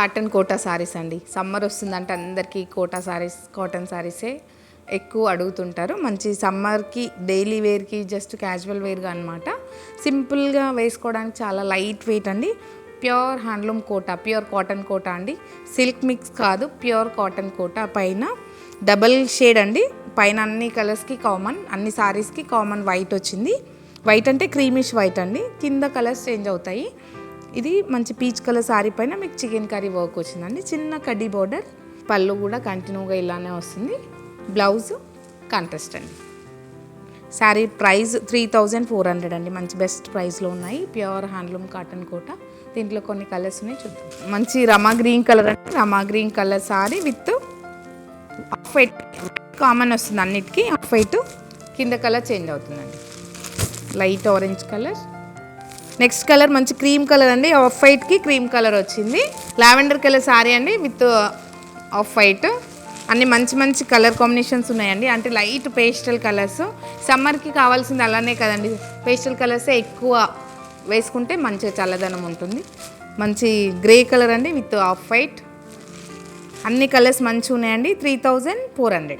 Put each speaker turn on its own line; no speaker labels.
Cotton quota saris అండి. Summer వస్తుందంటే అందరికీ కోటా సారీస్, కాటన్ సారీసే ఎక్కువ అడుగుతుంటారు. మంచి సమ్మర్కి డైలీ వేర్కి జస్ట్ క్యాజువల్ వేర్గా అనమాట. సింపుల్గా వేసుకోవడానికి చాలా లైట్ వెయిట్ అండి. Pure handloom Kota, pure cotton Kota అండి. సిల్క్ మిక్స్ కాదు, ప్యూర్ కాటన్ కోటా. పైన డబల్ షేడ్ అండి. పైన అన్ని కలర్స్కి కామన్, అన్ని సారీస్కి కామన్ వైట్ వచ్చింది. వైట్ అంటే క్రీమిష్ వైట్ అండి. కింద కలర్స్ చేంజ్ అవుతాయి. ఇది మంచి పీచ్ కలర్ సారీ పైన మీకు చికెన్ కర్రీ వర్క్ వచ్చిందండి. చిన్న కడ్డీ బోర్డర్. పళ్ళు కూడా కంటిన్యూగా ఇలానే వస్తుంది. బ్లౌజ్ కాంట్రాస్ట్ అండి. శారీ ప్రైస్ 3400 అండి. మంచి బెస్ట్ ప్రైస్లో ఉన్నాయి. ప్యూర్ హ్యాండ్లూమ్ కాటన్ కోట. దీంట్లో కొన్ని కలర్స్ ఉన్నాయి, చూద్దాం. మంచి రమా గ్రీన్ కలర్ అండి. Rama green colour sari with off white common వస్తుంది అన్నిటికీ. ఆఫ్ వైట్ కింద కలర్ చేంజ్ అవుతుందండి. Light orange colour. Next colour మంచి క్రీమ్ కలర్ అండి. ఆఫ్ వైట్కి క్రీమ్ కలర్ వచ్చింది. లావెండర్ కలర్ సారీ అండి విత్ ఆఫ్ వైట్. అన్ని మంచి మంచి కలర్ కాంబినేషన్స్ ఉన్నాయండి. అంటే లైట్ పేస్టల్ కలర్స్. సమ్మర్కి కావాల్సింది అలానే కదండి, పేస్టల్ కలర్సే ఎక్కువ వేసుకుంటే మంచిగా చల్లదనం ఉంటుంది. మంచి గ్రే కలర్ అండి విత్ ఆఫ్ వైట్. అన్ని కలర్స్ మంచిగా ఉన్నాయండి. 3400.